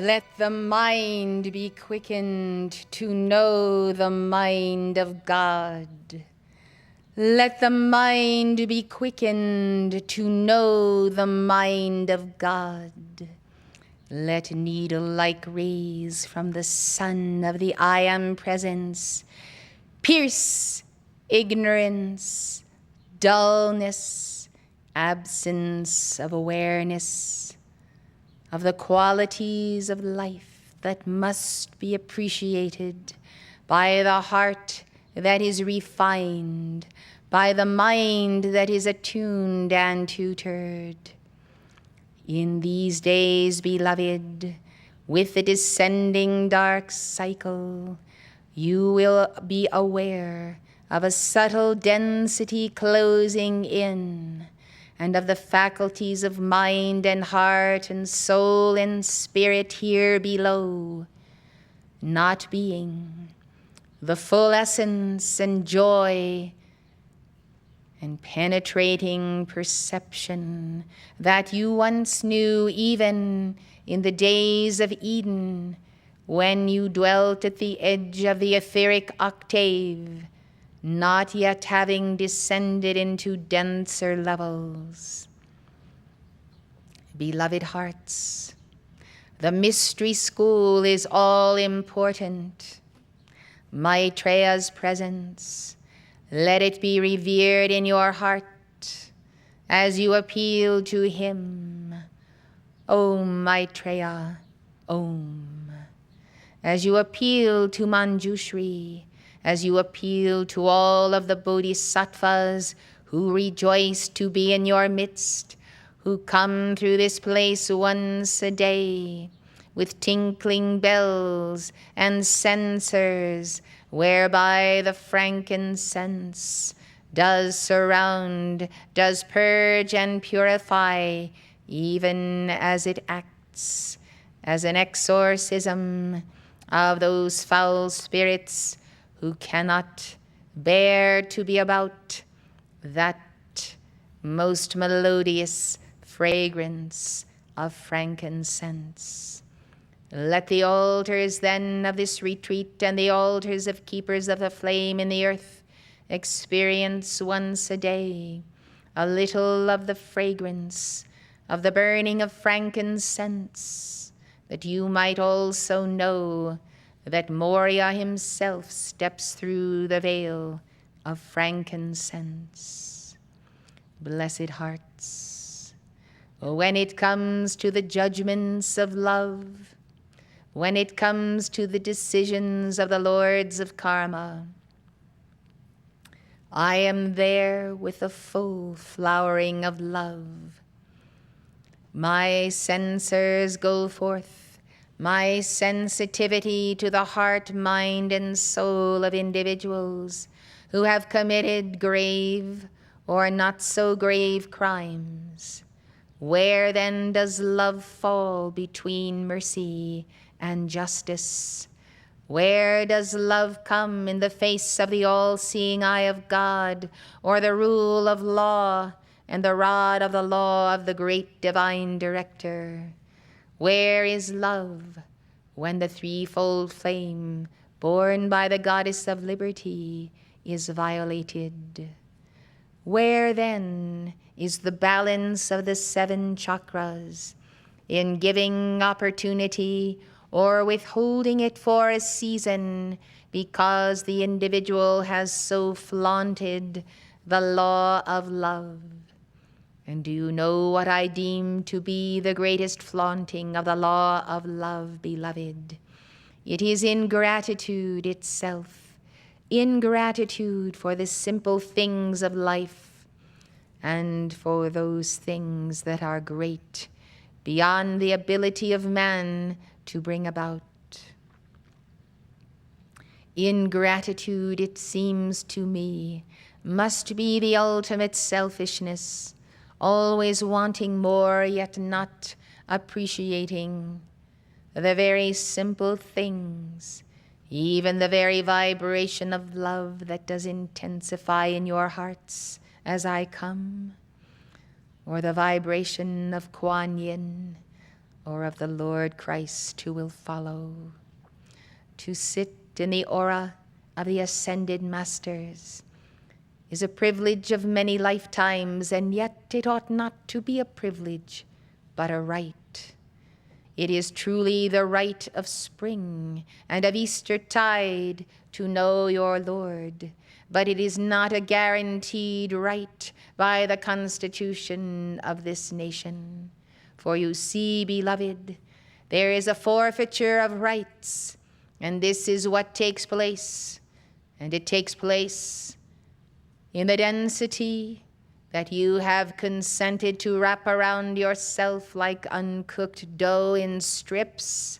Let the mind be quickened to know the mind of God. Let the mind be quickened to know the mind of God. Let needle-like rays from the sun of the I Am Presence pierce ignorance, dullness, absence of awareness of the qualities of life that must be appreciated by the heart that is refined, by the mind that is attuned and tutored. In these days, beloved, with the descending dark cycle, you will be aware of a subtle density closing in, and of the faculties of mind and heart and soul and spirit here below, not being the full essence and joy and penetrating perception that you once knew even in the days of Eden, when you dwelt at the edge of the etheric octave, not yet having descended into denser levels. Beloved hearts, the mystery school is all important. Maitreya's presence, let it be revered in your heart as you appeal to him. Om Maitreya, Om. As you appeal to Manjushri, as you appeal to all of the bodhisattvas who rejoice to be in your midst, who come through this place once a day with tinkling bells and censers, whereby the frankincense does surround, does purge and purify, even as it acts as an exorcism of those foul spirits who cannot bear to be about that most melodious fragrance of frankincense. Let the altars then of this retreat and the altars of keepers of the flame in the earth experience once a day a little of the fragrance of the burning of frankincense, that you might also know that Moria himself steps through the veil of frankincense. Blessed hearts, when it comes to the judgments of love, when it comes to the decisions of the lords of karma, I am there with the full flowering of love. My censers go forth, my sensitivity to the heart, mind, and soul of individuals who have committed grave or not so grave crimes. Where then does love fall between mercy and justice? Where does love come in the face of the all-seeing eye of God, or the rule of law and the rod of the law of the great divine director? Where is love when the threefold flame borne by the goddess of liberty is violated? Where then is the balance of the 7 chakras in giving opportunity or withholding it for a season because the individual has so flaunted the law of love? And do you know what I deem to be the greatest flaunting of the law of love, beloved? It is ingratitude itself, ingratitude for the simple things of life and for those things that are great beyond the ability of man to bring about. Ingratitude, it seems to me, must be the ultimate selfishness, always wanting more yet not appreciating the very simple things, even the very vibration of love that does intensify in your hearts as I come, or the vibration of Kuan Yin, or of the Lord Christ who will follow. To sit in the aura of the ascended masters is a privilege of many lifetimes, and yet it ought not to be a privilege, but a right. It is truly the right of spring and of Eastertide to know your Lord, but it is not a guaranteed right by the Constitution of this nation. For you see, beloved, there is a forfeiture of rights, and this is what takes place, and it takes place in the density that you have consented to wrap around yourself like uncooked dough in strips.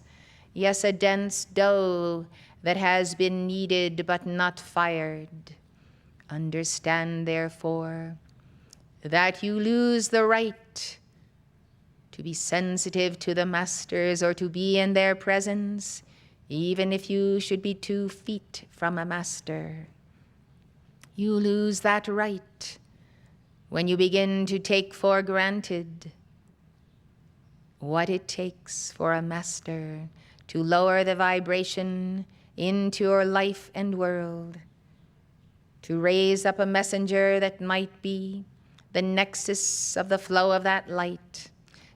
Yes, a dense dough that has been kneaded but not fired. Understand, therefore, that you lose the right to be sensitive to the masters or to be in their presence, even if you should be 2 feet from a master. You lose that right when you begin to take for granted what it takes for a master to lower the vibration into your life and world, to raise up a messenger that might be the nexus of the flow of that light,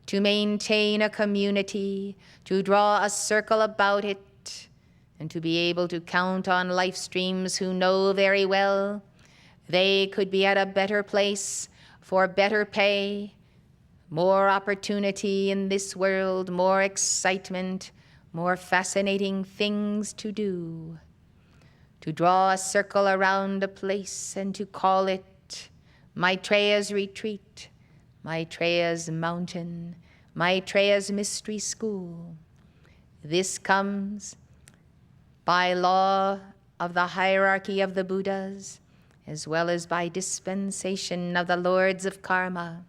to maintain a community, to draw a circle about it, and to be able to count on life streams who know very well they could be at a better place for better pay, more opportunity in this world, more excitement, more fascinating things to do. To draw a circle around a place and to call it Maitreya's Retreat, Maitreya's Mountain, Maitreya's Mystery School. This comes by law of the hierarchy of the Buddhas, as well as by dispensation of the lords of karma.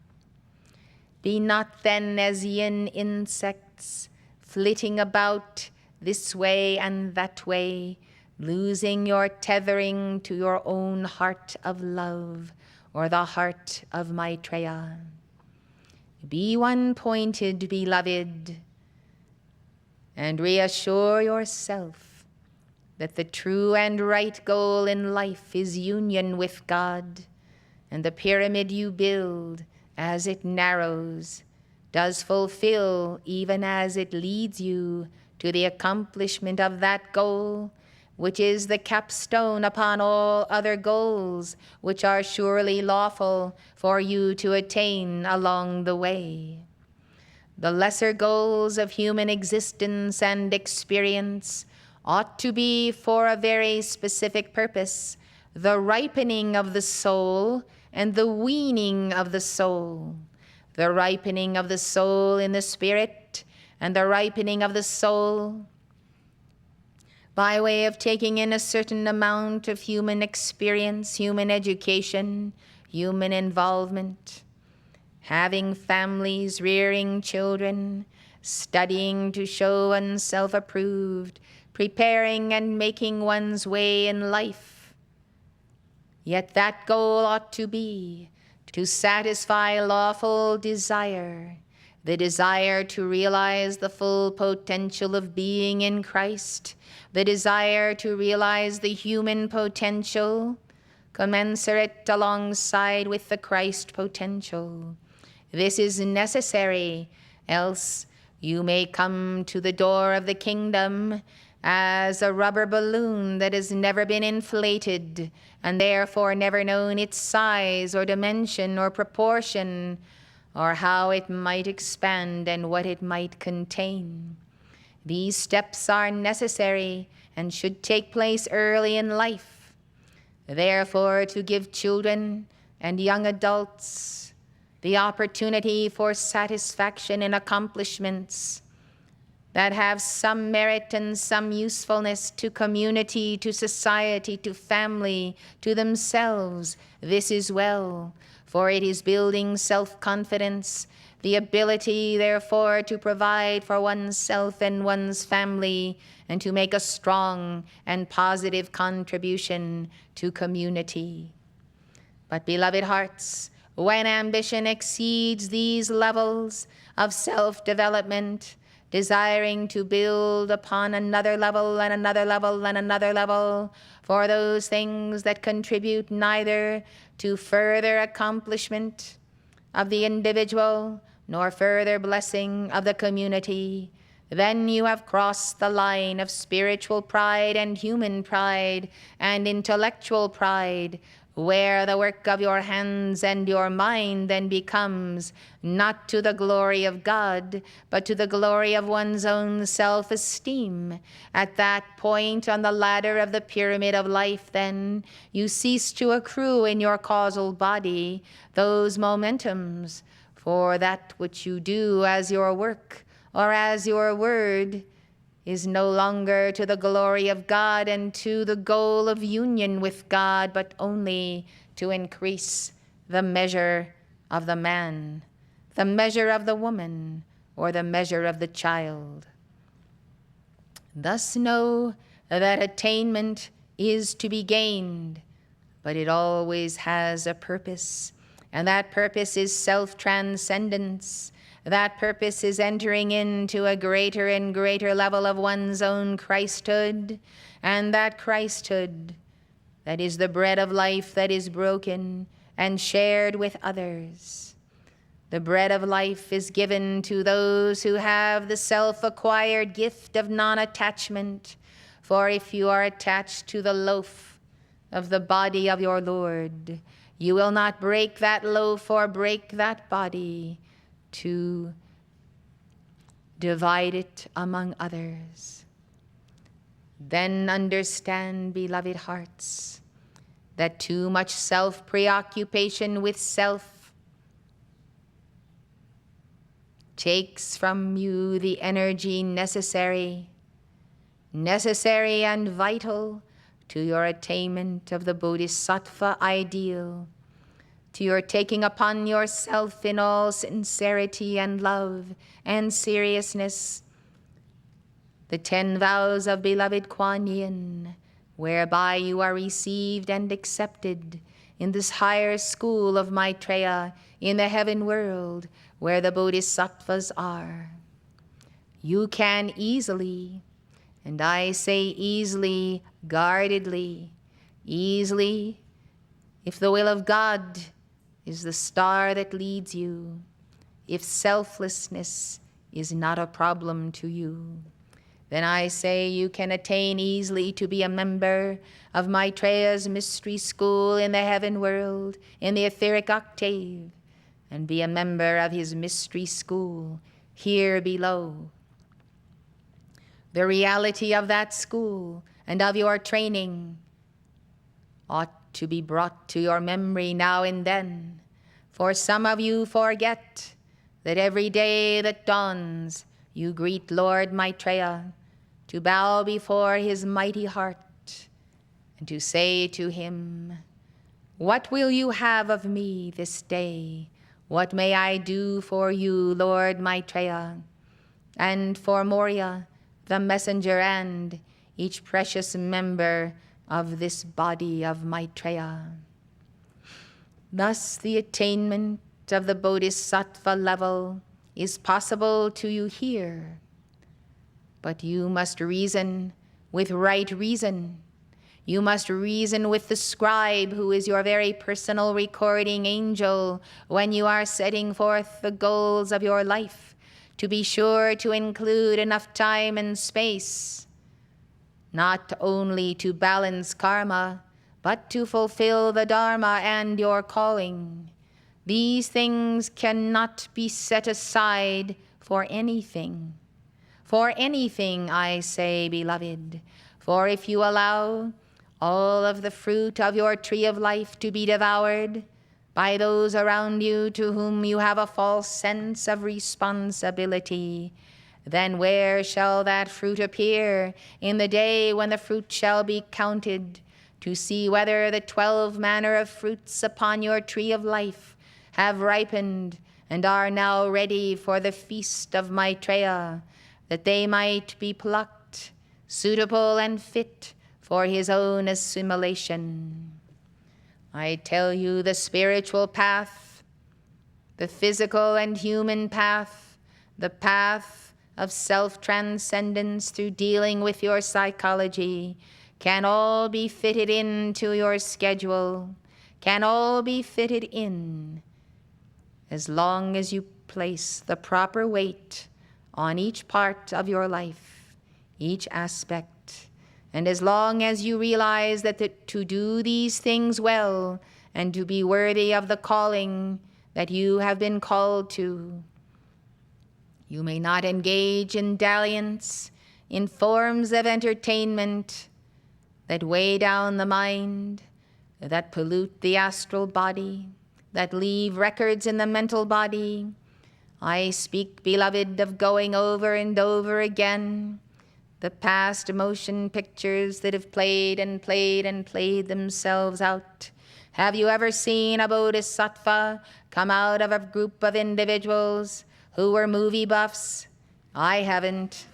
Be not then as yin insects, flitting about this way and that way, losing your tethering to your own heart of love, or the heart of Maitreya. Be one-pointed, beloved, and reassure yourself that the true and right goal in life is union with God, and the pyramid you build as it narrows does fulfill even as it leads you to the accomplishment of that goal, which is the capstone upon all other goals which are surely lawful for you to attain along the way. The lesser goals of human existence and experience ought to be for a very specific purpose, the ripening of the soul and the weaning of the soul, the ripening of the soul in the spirit and the ripening of the soul by way of taking in a certain amount of human experience, human education, human involvement, having families, rearing children, studying to show oneself approved, preparing and making one's way in life. Yet that goal ought to be to satisfy lawful desire, the desire to realize the full potential of being in Christ, the desire to realize the human potential, commensurate alongside with the Christ potential. This is necessary, else you may come to the door of the kingdom as a rubber balloon that has never been inflated and therefore never known its size or dimension or proportion or how it might expand and what it might contain. These steps are necessary and should take place early in life. Therefore, to give children and young adults the opportunity for satisfaction in accomplishments that have some merit and some usefulness to community, to society, to family, to themselves. This is well, for it is building self-confidence, the ability, therefore, to provide for oneself and one's family, and to make a strong and positive contribution to community. But, beloved hearts, when ambition exceeds these levels of self-development, desiring to build upon another level and another level and another level for those things that contribute neither to further accomplishment of the individual nor further blessing of the community, then you have crossed the line of spiritual pride and human pride and intellectual pride, where the work of your hands and your mind then becomes not to the glory of God, but to the glory of one's own self-esteem. At that point on the ladder of the pyramid of life, then, you cease to accrue in your causal body those momentums for that which you do as your work or as your word is no longer to the glory of God and to the goal of union with God, but only to increase the measure of the man, the measure of the woman, or the measure of the child. Thus know that attainment is to be gained, but it always has a purpose, and that purpose is self-transcendence. That purpose is entering into a greater and greater level of one's own Christhood, and that Christhood, that is the bread of life that is broken and shared with others. The bread of life is given to those who have the self-acquired gift of non-attachment, for if you are attached to the loaf of the body of your Lord, you will not break that loaf or break that body to divide it among others. Then understand, beloved hearts, that too much self-preoccupation with self takes from you the energy necessary and vital to your attainment of the Bodhisattva ideal, to your taking upon yourself in all sincerity and love and seriousness the 10 vows of beloved Kuan Yin, whereby you are received and accepted in this higher school of Maitreya in the heaven world where the Bodhisattvas are. You can easily, and I say easily, guardedly, easily, if the will of God is the star that leads you, if selflessness is not a problem to you, then I say you can attain easily to be a member of Maitreya's mystery school in the heaven world, in the etheric octave, and be a member of his mystery school here below. The reality of that school and of your training ought to be brought to your memory now and then, for some of you forget that every day that dawns you greet Lord Maitreya to bow before his mighty heart and to say to him, "What will you have of me this day? What may I do for you, Lord Maitreya, and for Moria, the messenger, and each precious member of this body of Maitreya?" Thus the attainment of the Bodhisattva level is possible to you here, but you must reason with right reason. You must reason with the scribe who is your very personal recording angel when you are setting forth the goals of your life, to be sure to include enough time and space, not only to balance karma, but to fulfill the dharma and your calling. These things cannot be set aside for anything. For anything, I say, beloved, for if you allow all of the fruit of your tree of life to be devoured by those around you to whom you have a false sense of responsibility, then where shall that fruit appear in the day when the fruit shall be counted, to see whether the 12 manner of fruits upon your tree of life have ripened and are now ready for the feast of Maitreya, that they might be plucked, suitable and fit for his own assimilation? I tell you, the spiritual path the physical and human path, the path of self-transcendence through dealing with your psychology, can all be fitted into your schedule, can all be fitted in, as long as you place the proper weight on each part of your life, each aspect, and as long as you realize that to do these things well and to be worthy of the calling that you have been called to, you may not engage in dalliance, in forms of entertainment that weigh down the mind, that pollute the astral body, that leave records in the mental body. I speak, beloved, of going over and over again the past motion pictures that have played and played and played themselves out. Have you ever seen a bodhisattva come out of a group of individuals who were movie buffs? I haven't.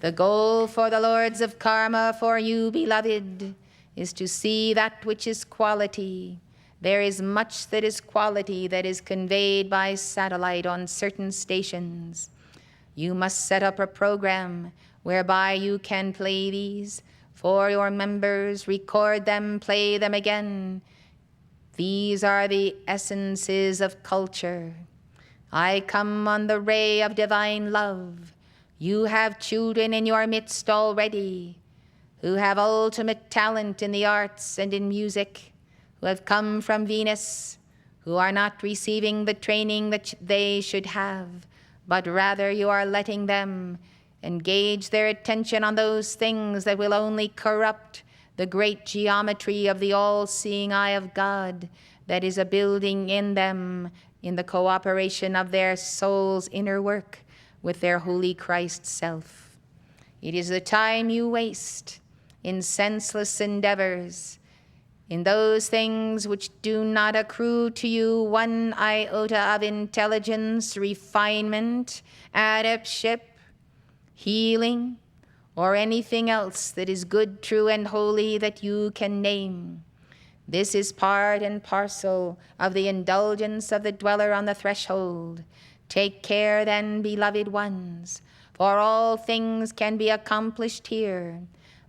The goal for the lords of karma for you, beloved, is to see that which is quality. There is much that is quality that is conveyed by satellite on certain stations. You must set up a program whereby you can play these for your members, record them, play them again. These are the essences of culture. I come on the ray of divine love. You have children in your midst already who have ultimate talent in the arts and in music, who have come from Venus, who are not receiving the training that they should have, but rather you are letting them engage their attention on those things that will only corrupt the great geometry of the all-seeing eye of God that is a building in them in the cooperation of their soul's inner work with their holy Christ self. It is the time you waste in senseless endeavors, in those things which do not accrue to you one iota of intelligence, refinement, adeptship, healing, or anything else that is good, true, and holy that you can name. This is part and parcel of the indulgence of the dweller on the threshold. Take care then, beloved ones, for all things can be accomplished here.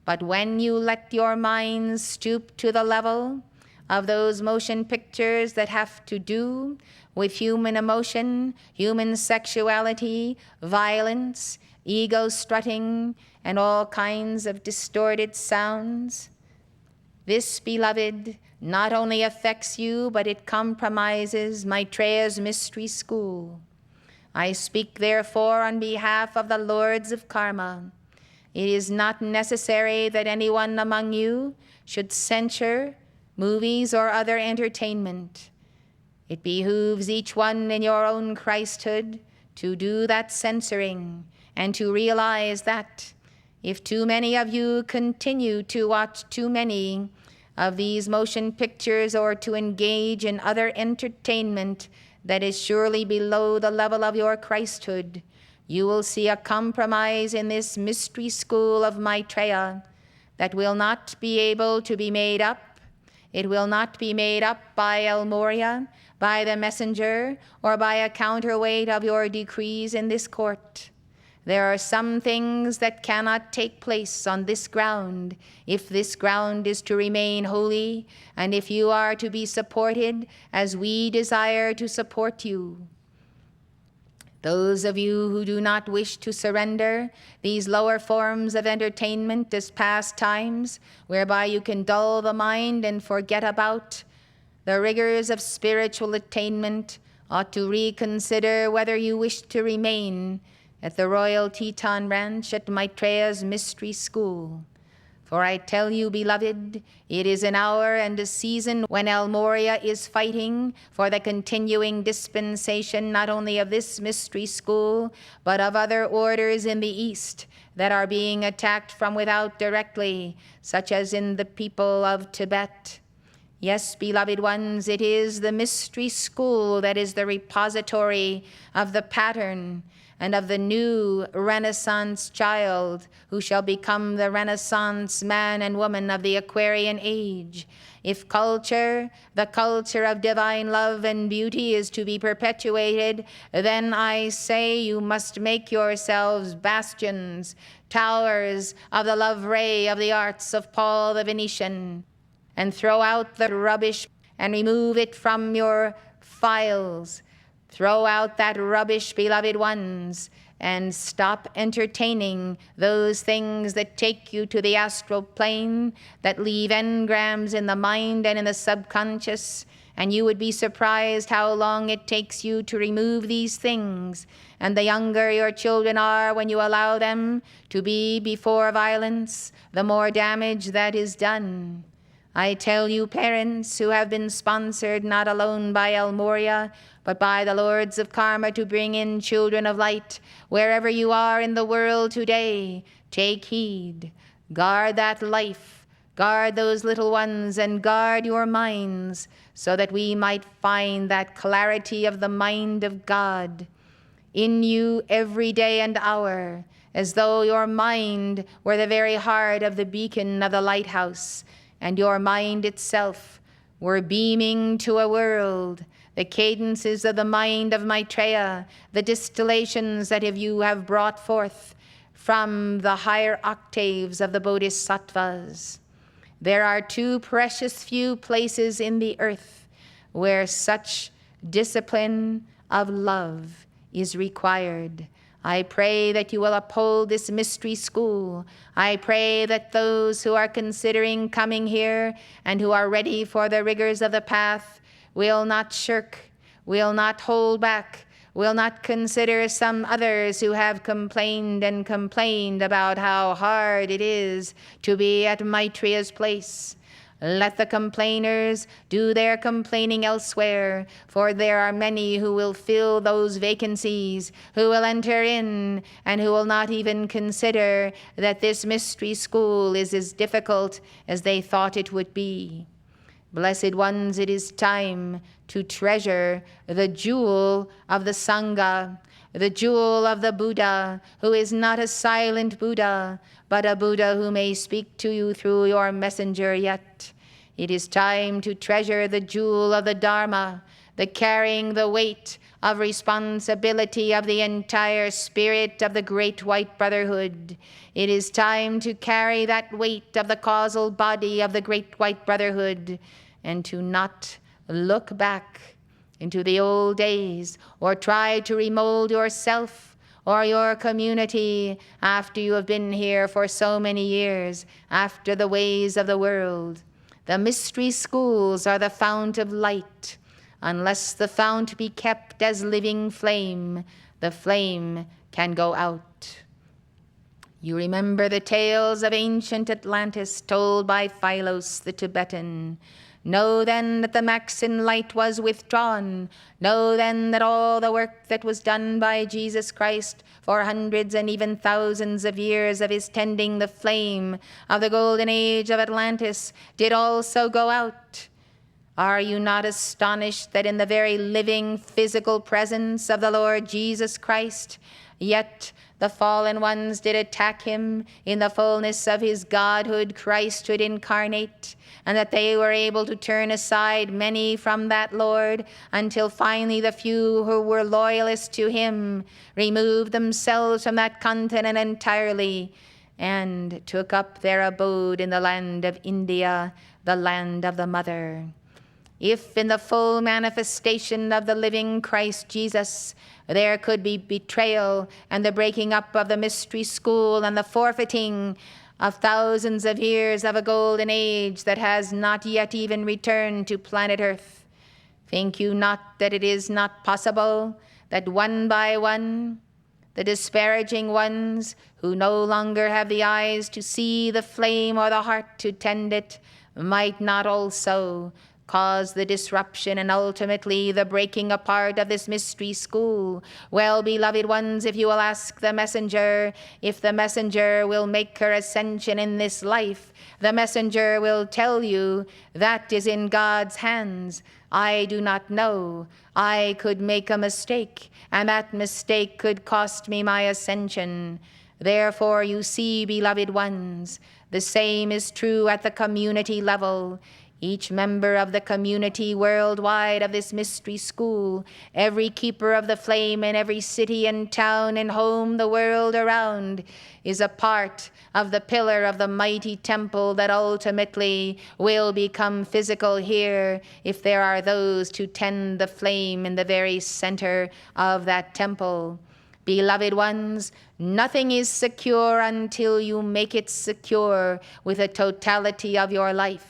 But when you let your minds stoop to the level of those motion pictures that have to do with human emotion, human sexuality, violence, ego strutting, and all kinds of distorted sounds, this, beloved, not only affects you, but it compromises Maitreya's mystery school. I speak therefore on behalf of the lords of karma. It is not necessary that anyone among you should censure movies or other entertainment. It behooves each one in your own Christhood to do that censoring and to realize that if too many of you continue to watch too many of these motion pictures or to engage in other entertainment that is surely below the level of your Christhood, you will see a compromise in this mystery school of Maitreya that will not be able to be made up. It will not be made up by El Moria, by the messenger, or by a counterweight of your decrees in this court. There are some things that cannot take place on this ground if this ground is to remain holy and if you are to be supported as we desire to support you. Those of you who do not wish to surrender these lower forms of entertainment as pastimes, whereby you can dull the mind and forget about the rigors of spiritual attainment, ought to reconsider whether you wish to remain at the Royal Teton Ranch at Maitreya's Mystery School. For I tell you, beloved, it is an hour and a season when El Moria is fighting for the continuing dispensation not only of this mystery school, but of other orders in the East that are being attacked from without directly, such as in the people of Tibet. Yes, beloved ones, it is the mystery school that is the repository of the pattern and of the new Renaissance child who shall become the Renaissance man and woman of the Aquarian age. If culture, the culture of divine love and beauty, is to be perpetuated, then I say you must make yourselves bastions, towers of the love ray of the arts of Paul the Venetian, and throw out the rubbish and remove it from your files. Throw out that rubbish, beloved ones, and stop entertaining those things that take you to the astral plane, that leave engrams in the mind and in the subconscious, and you would be surprised how long it takes you to remove these things. And the younger your children are when you allow them to be before violence, the more damage that is done. I tell you, parents who have been sponsored not alone by El Moria, but by the Lords of Karma to bring in children of light, wherever you are in the world today, take heed. Guard that life, guard those little ones, and guard your minds, so that we might find that clarity of the mind of God in you every day and hour, as though your mind were the very heart of the beacon of the lighthouse, and your mind itself were beaming to a world. The cadences of the mind of Maitreya, the distillations that you have brought forth from the higher octaves of the Bodhisattvas. There are too precious few places in the earth where such discipline of love is required. I pray that you will uphold this mystery school. I pray that those who are considering coming here and who are ready for the rigors of the path will not shirk, will not hold back, will not consider some others who have complained and complained about how hard it is to be at Maitreya's place. Let the complainers do their complaining elsewhere, for there are many who will fill those vacancies, who will enter in, and who will not even consider that this mystery school is as difficult as they thought it would be. Blessed ones, it is time to treasure the jewel of the Sangha, the jewel of the Buddha, who is not a silent Buddha, but a Buddha who may speak to you through your messenger yet. It is time to treasure the jewel of the Dharma, the carrying the weight of responsibility of the entire spirit of the Great White Brotherhood. It is time to carry that weight of the causal body of the Great White Brotherhood, and to not look back into the old days or try to remold yourself or your community after you have been here for so many years, after the ways of the world. The mystery schools are the fount of light. Unless the fount be kept as living flame, the flame can go out. You remember the tales of ancient Atlantis told by Philos the Tibetan. Know then that the Maxine light was withdrawn. Know then that all the work that was done by Jesus Christ for hundreds and even thousands of years of his tending the flame of the golden age of Atlantis did also go out. Are you not astonished that in the very living physical presence of the Lord Jesus Christ, yet the fallen ones did attack him in the fullness of his godhood, Christhood incarnate, and that they were able to turn aside many from that Lord until finally the few who were loyalists to him removed themselves from that continent entirely and took up their abode in the land of India, the land of the Mother. If in the full manifestation of the living Christ Jesus there could be betrayal and the breaking up of the mystery school and the forfeiting of thousands of years of a golden age that has not yet even returned to planet Earth, think you not that it is not possible that one by one, the disparaging ones who no longer have the eyes to see the flame or the heart to tend it might not also cause the disruption and ultimately the breaking apart of this mystery school? Well, beloved ones, if you will ask the messenger, if the messenger will make her ascension in this life, the messenger will tell you that is in God's hands. I do not know. I could make a mistake, and that mistake could cost me my ascension. Therefore, you see, beloved ones, the same is true at the community level. Each member of the community worldwide of this mystery school, every keeper of the flame in every city and town and home the world around, is a part of the pillar of the mighty temple that ultimately will become physical here if there are those to tend the flame in the very center of that temple. Beloved ones, nothing is secure until you make it secure with the totality of your life.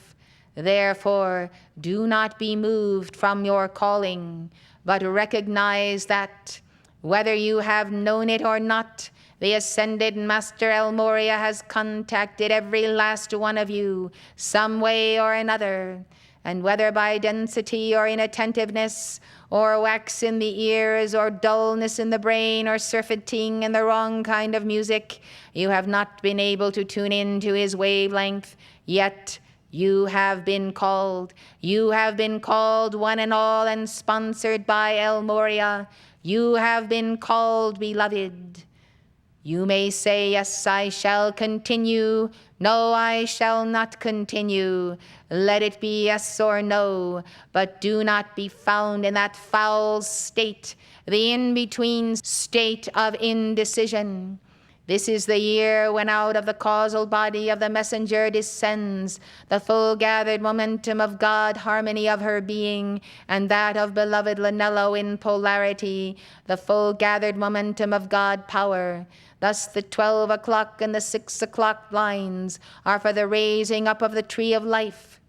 Therefore, do not be moved from your calling, but recognize that, whether you have known it or not, the ascended Master El Morya has contacted every last one of you, some way or another. And whether by density or inattentiveness, or wax in the ears, or dullness in the brain, or surfeiting in the wrong kind of music, you have not been able to tune in to his wavelength, yet you have been called. You have been called, one and all, and sponsored by El Morya. You have been called, beloved. You may say, yes, I shall continue. No, I shall not continue. Let it be yes or no, but do not be found in that foul state, the in-between state of indecision. This is the year when out of the causal body of the messenger descends the full gathered momentum of God, harmony of her being, and that of beloved Lanello in polarity, the full gathered momentum of God power. Thus the 12 o'clock and the 6 o'clock lines are for the raising up of the tree of life.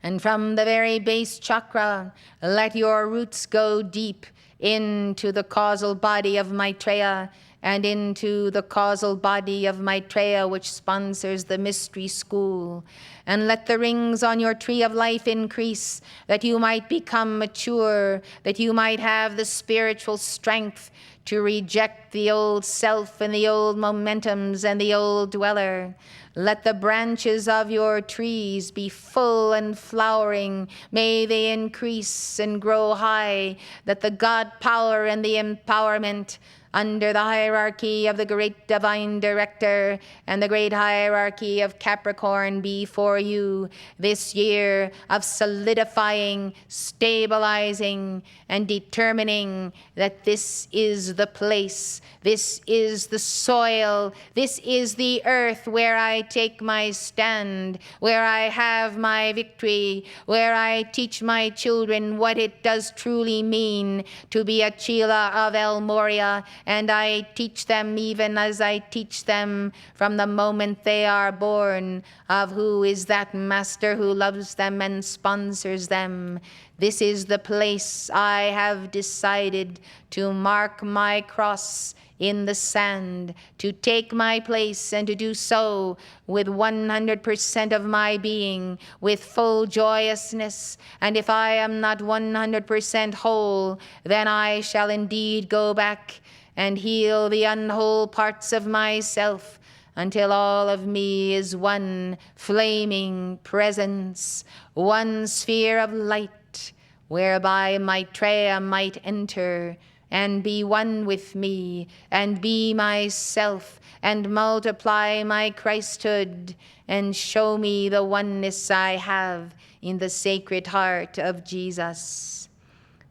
And from the very base chakra, let your roots go deep into the causal body of Maitreya, and into the causal body of Maitreya, which sponsors the mystery school. And let the rings on your tree of life increase, that you might become mature, that you might have the spiritual strength to reject the old self and the old momentums and the old dweller. Let the branches of your trees be full and flowering. May they increase and grow high, that the God power and the empowerment under the hierarchy of the great divine director and the great hierarchy of Capricorn be for you this year of solidifying, stabilizing, and determining that this is the place, this is the soil, this is the earth where I take my stand, where I have my victory, where I teach my children what it does truly mean to be a Chela of El Morya. And I teach them even as I teach them from the moment they are born, of who is that master who loves them and sponsors them. This is the place I have decided to mark my cross in the sand, to take my place and to do so with 100% of my being, with full joyousness. And if I am not 100% whole, then I shall indeed go back and heal the unwhole parts of myself until all of me is one flaming presence, one sphere of light, whereby Maitreya might enter and be one with me, and be myself, and multiply my Christhood, and show me the oneness I have in the Sacred Heart of Jesus.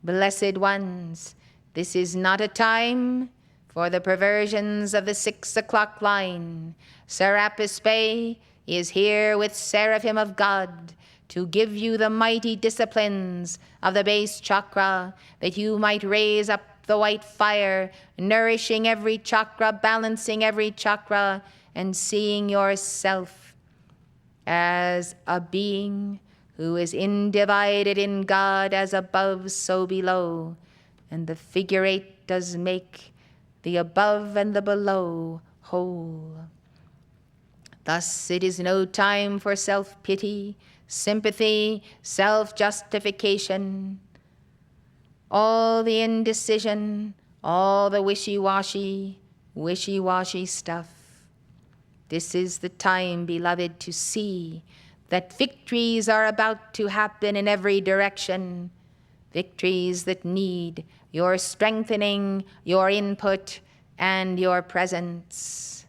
Blessed ones, this is not a time for the perversions of the 6 o'clock line. Serapis Bey is here with Seraphim of God to give you the mighty disciplines of the base chakra, that you might raise up the white fire, nourishing every chakra, balancing every chakra, and seeing yourself as a being who is individed in God, as above, so below. And the figure 8 does make the above and the below whole. Thus it is no time for self-pity, sympathy, self-justification, all the indecision, all the wishy-washy stuff. This is the time, beloved, to see that victories are about to happen in every direction, victories that need your strengthening, your input, and your presence.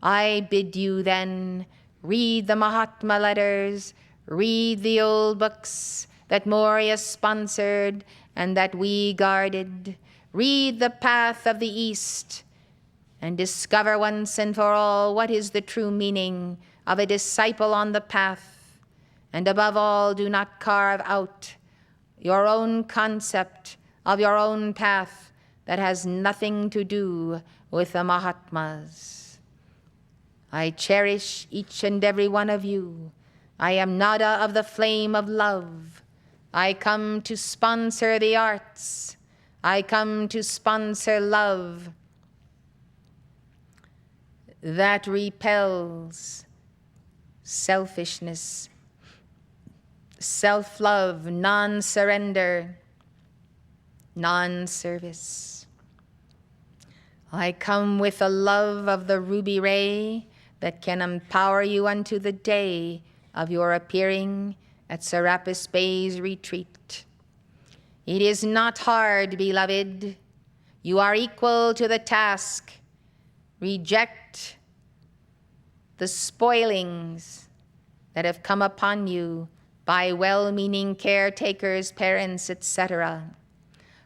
I bid you then read the Mahatma letters, read the old books that Moria sponsored and that we guarded. Read the Path of the East and discover once and for all what is the true meaning of a disciple on the path. And above all, do not carve out your own concept of your own path that has nothing to do with the Mahatmas. I cherish each and every one of you. I am Nada of the flame of love. I come to sponsor the arts. I come to sponsor love that repels selfishness, self-love, non-surrender, non-service. I come with a love of the ruby ray that can empower you unto the day of your appearing at Serapis Bay's retreat. It is not hard, beloved. You are equal to the task. Reject the spoilings that have come upon you by well-meaning caretakers, parents, etc.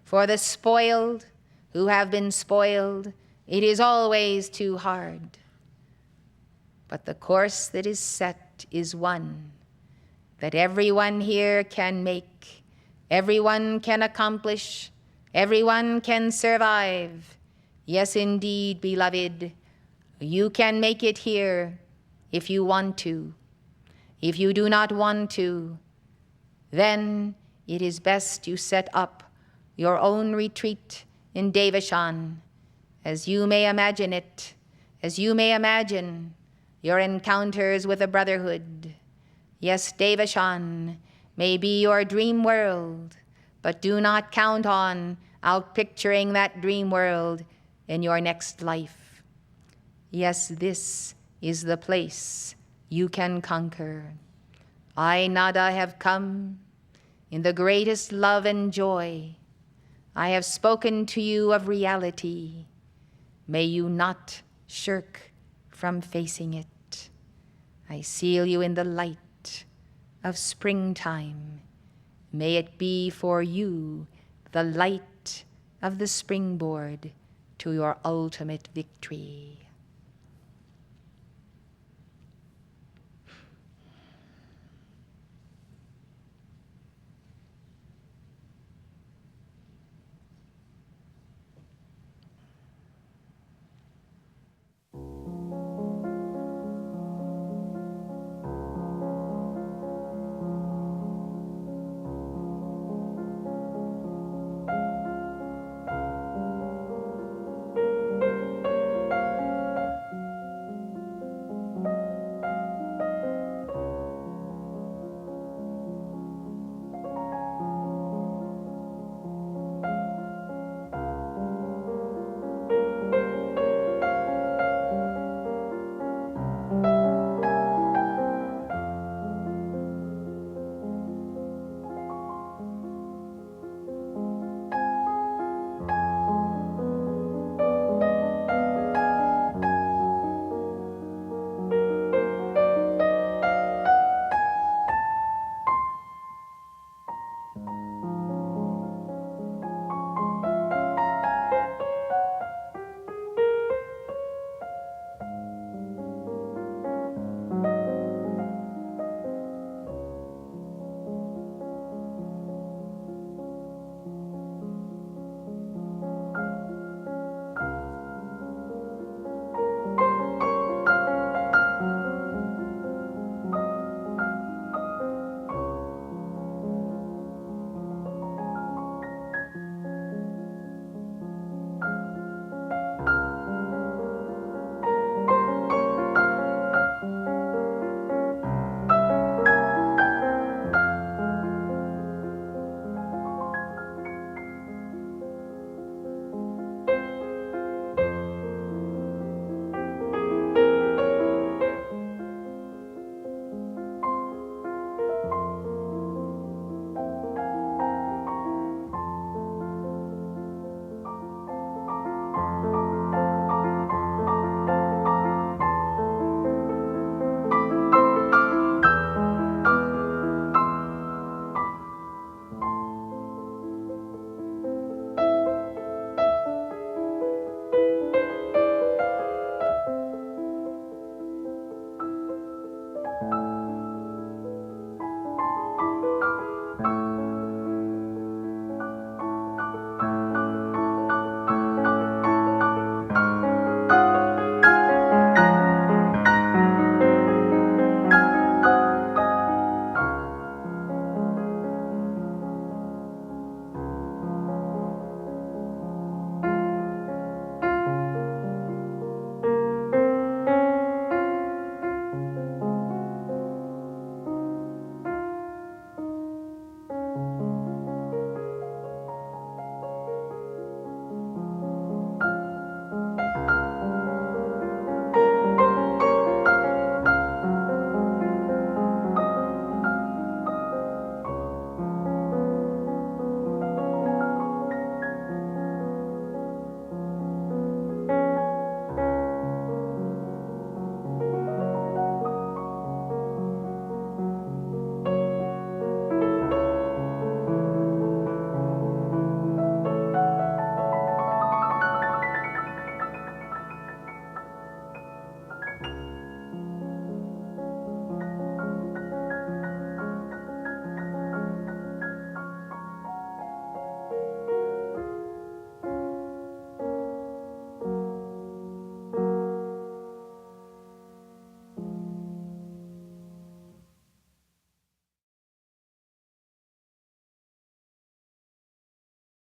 For the spoiled who have been spoiled, it is always too hard. But the course that is set is one that everyone here can make, everyone can accomplish, everyone can survive. Yes, indeed, beloved, you can make it here if you want to. If you do not want to, then it is best you set up your own retreat in Devachan, as you may imagine it, as you may imagine your encounters with the Brotherhood. Yes, Devachan may be your dream world, but do not count on outpicturing that dream world in your next life. Yes, this is the place you can conquer. I, Nada, have come in the greatest love and joy. I have spoken to you of reality. May you not shirk from facing it. I seal you in the light of springtime. May it be for you the light of the springboard to your ultimate victory.